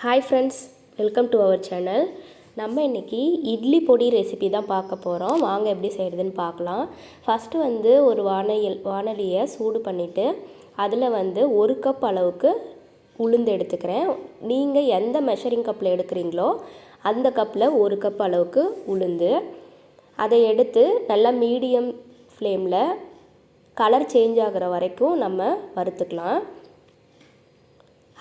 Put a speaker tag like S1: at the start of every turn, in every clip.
S1: Hi friends, welcome to our channel. நம்ம இன்றைக்கி இட்லி பொடி ரெசிபி தான் பார்க்க போகிறோம். வாங்க எப்படி செய்கிறதுன்னு பார்க்கலாம். ஃபஸ்ட்டு ஒரு வானலியை சூடு பண்ணிவிட்டு அதில் 1 கப் அளவுக்கு உளுந்து எடுத்துக்கிறேன். நீங்கள் எந்த மெஷரிங் கப்பில் எடுக்கிறீங்களோ அந்த கப்பில் 1 கப் அளவுக்கு உளுந்து. அதை எடுத்து நல்லா மீடியம் ஃப்ளேமில் கலர் சேஞ்ச் ஆகிற வரைக்கும் நம்ம வறுத்துக்கலாம்.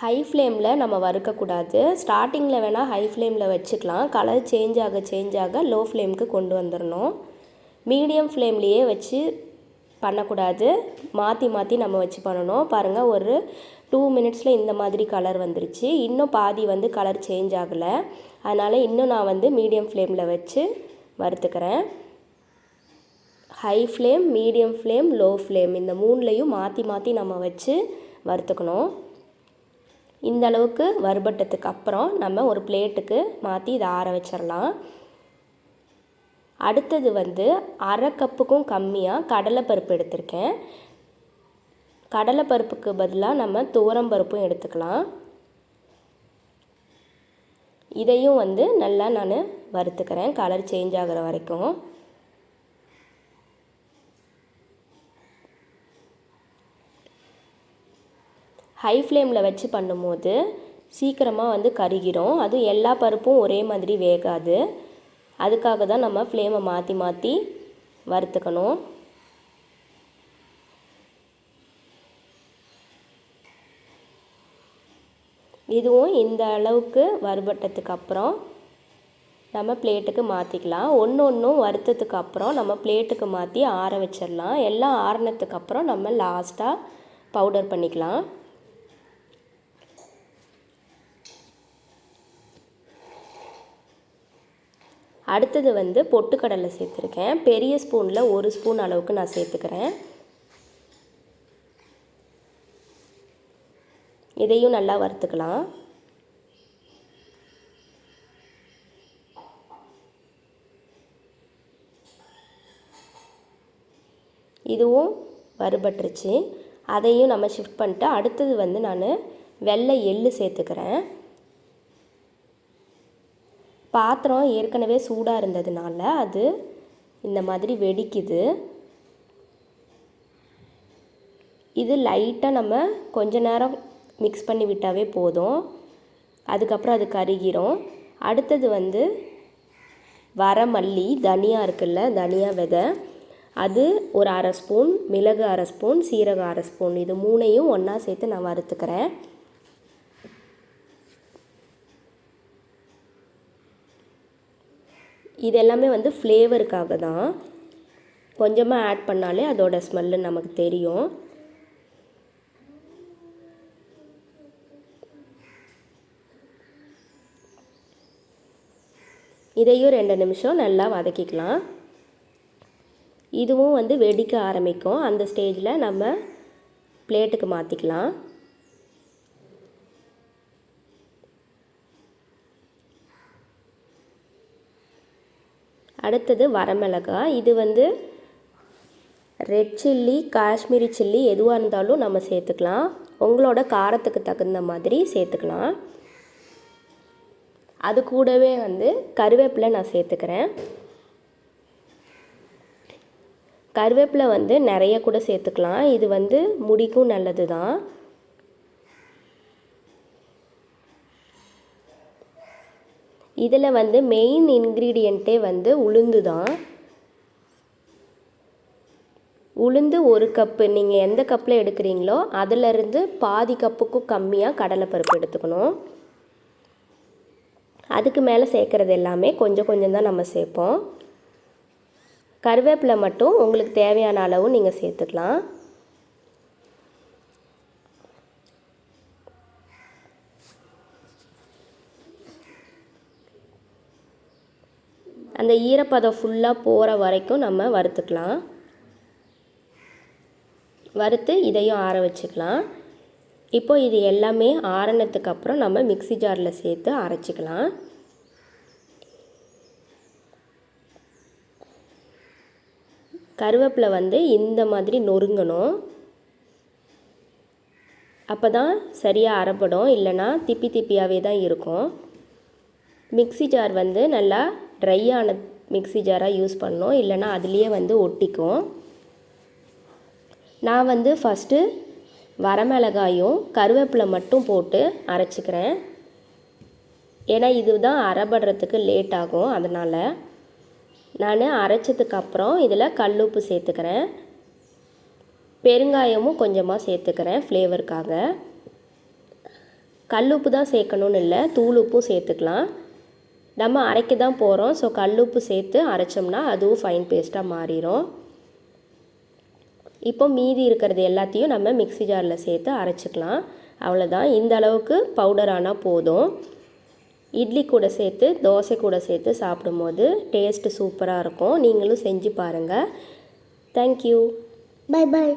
S1: ஹை ஃப்ளேமில் நம்ம வறுக்கக்கூடாது. ஸ்டார்டிங்கில் வேணால் ஹை ஃப்ளேமில் வச்சுக்கலாம். கலர் சேஞ்ச் ஆக லோ ஃப்ளேமுக்கு கொண்டு வந்துடணும். மீடியம் ஃப்ளேம்லேயே வச்சு பண்ணக்கூடாது, மாற்றி நம்ம வச்சு பண்ணணும். பாருங்கள், ஒரு 2 மினிட்ஸில் இந்த மாதிரி கலர் வந்துருச்சு. இன்னும் பாதி கலர் சேஞ்ச் ஆகலை. அதனால் இன்னும் நான் மீடியம் ஃப்ளேமில் வச்சு வறுத்துக்கிறேன். High flame, medium flame, low flame இந்த 3லையும் மாற்றி நம்ம வச்சு வறுத்துக்கணும். இந்த அளவுக்கு வறுபட்டதுக்கு அப்புறம் நம்ம ஒரு பிளேட்டுக்கு மாற்றி இதை ஆற வச்சிடலாம். அடுத்தது 1/2 கப்புக்கும் கம்மியாக கடலைப்பருப்பு எடுத்திருக்கேன். கடலைப்பருப்புக்கு பதிலாக நம்ம துவரம்பருப்பும் எடுத்துக்கலாம். இதையும் நல்லா நான் வறுத்துக்கிறேன் கலர் சேஞ்ச் ஆகிற வரைக்கும். ஹை ஃப்ளேமில் வச்சு பண்ணும்போது சீக்கிரமாக கருகிரும். அதுவும் எல்லா பருப்பும் ஒரே மாதிரி வேகாது. அதுக்காக தான் நம்ம ஃப்ளேமை மாற்றி வறுத்துக்கணும். இதுவும் இந்த அளவுக்கு வறுபட்டதுக்கு அப்புறம் நம்ம பிளேட்டுக்கு மாற்றிக்கலாம். ஒன்றும் வறுத்ததுக்கு அப்புறம் நம்ம பிளேட்டுக்கு மாற்றி ஆற வச்சிடலாம். எல்லாம் ஆறினதுக்கு அப்புறம் நம்ம லாஸ்ட்டாக பவுடர் பண்ணிக்கலாம். அடுத்தது பொட்டுக்கடலை சேர்த்துருக்கேன். பெரிய ஸ்பூனில் 1 ஸ்பூன் அளவுக்கு நான் சேர்த்துக்கிறேன். இதையும் நல்லா வறுத்துக்கலாம். இதுவும் வறுபட்டுருச்சு. அதையும் நம்ம ஷிஃப்ட் பண்ணிட்டு அடுத்தது நான் வெள்ளை எள்ளு சேர்த்துக்கிறேன். பாத்திரம் ஏற்கனவே சூடாக இருந்ததுனால அது இந்த மாதிரி வெடிக்குது. இது லைட்டாக நம்ம கொஞ்ச நேரம் மிக்ஸ் பண்ணி விட்டாவே போதும். அதுக்கப்புறம் அது கருகிரும். அடுத்தது வரமல்லி, தனியா இருக்குல்ல, தனியா விதை, அது ஒரு 1/2 ஸ்பூன், மிளகு 1/2 ஸ்பூன், சீரகம் 1/2 ஸ்பூன், இது 3ஐயும் ஒன்றா சேர்த்து நான் வறுத்துக்கிறேன். இது எல்லாமே ஃப்ளேவருக்காக தான். கொஞ்சமாக ஆட் பண்ணாலே அதோட ஸ்மெல்லு நமக்கு தெரியும். இதையும் 2 நிமிஷம் நல்லா வதக்கிக்கலாம். இதுவும் வெடிக்க ஆரம்பிக்கும். அந்த ஸ்டேஜில் நம்ம பிளேட்டுக்கு மாற்றிக்கலாம். அடுத்தது வரமிளகாய். இது ரெட் சில்லி, காஷ்மீரி சில்லி எதுவாக இருந்தாலும் நம்ம சேர்த்துக்கலாம். உங்களோட காரத்துக்கு தகுந்த மாதிரி சேர்த்துக்கலாம். அது கூடவே கருவேப்பிலை நான் சேர்த்துக்கிறேன். கருவேப்பிலை நிறைய கூட சேர்த்துக்கலாம். இது முடிக்கும் நல்லது தான். இதில் மெயின் இன்க்ரீடியண்ட்டே உளுந்து தான். உளுந்து 1 கப்பு, நீங்கள் எந்த கப்பில் எடுக்கிறீங்களோ அதிலிருந்து பாதி கப்புக்கும் கம்மியாக கடலைப்பருப்பு எடுத்துக்கணும். அதுக்கு மேலே சேர்க்குறது எல்லாமே கொஞ்சம் தான் நம்ம சேர்ப்போம். கருவேப்பிலை மட்டும் உங்களுக்கு தேவையான அளவு நீங்கள் சேர்த்துக்கலாம். அந்த ஈரப்பதம் ஃபுல்லாக போகிற வரைக்கும் நம்ம வறுத்துக்கலாம். வறுத்து இதையும் ஆற வச்சுக்கலாம். இப்போ இது எல்லாமே ஆறினதுக்கு அப்புறம் நம்ம மிக்ஸி ஜாரில் சேர்த்து அரைச்சிக்கலாம். கருவேப்பிலை இந்த மாதிரி நொறுங்கணும். அப்போ தான் சரியாக அரைப்படும், இல்லைன்னா திப்பி திப்பியாகவே தான் இருக்கும். மிக்ஸி ஜார் வந்து நல்லா ட்ரையான மிக்ஸி ஜாராக யூஸ் பண்ணணும், இல்லைன்னா அதுலேயே வந்து ஒட்டிக்கும். நான் வந்து ஃபஸ்ட்டு வரமிளகாயும் கருவேப்பிலை மட்டும் போட்டு அரைச்சிக்கிறேன். ஏன்னா இதுதான் அரைபடுறதுக்கு லேட் ஆகும், அதனால் நான் அரைச்சதுக்கப்புறம் இதில் கல்லுப்பு சேர்த்துக்கிறேன். பெருங்காயமும் கொஞ்சமாக சேர்த்துக்கிறேன் ஃப்ளேவருக்காக. கல்லுப்பு தான் சேர்க்கணுன்னு இல்லை, தூள் உப்பும் சேர்த்துக்கலாம். நம்ம அரைக்க தான் போகிறோம், ஸோ கல்லுப்பு சேர்த்து அரைச்சோம்னா அதுவும் ஃபைன் பேஸ்ட்டாக மாறிடும். இப்போ மீதி இருக்கிறது எல்லாத்தையும் நம்ம மிக்ஸி ஜாரில் சேர்த்து அரைச்சிக்கலாம். அவ்வளோதான், இந்த அளவுக்கு பவுடர் ஆனால் போதும். இட்லி கூட சேர்த்து தோசை கூட சேர்த்து சாப்பிடும்போது டேஸ்ட்டு சூப்பராக இருக்கும். நீங்களும் செஞ்சு பாருங்கள். தேங்க்யூ.
S2: Bye by.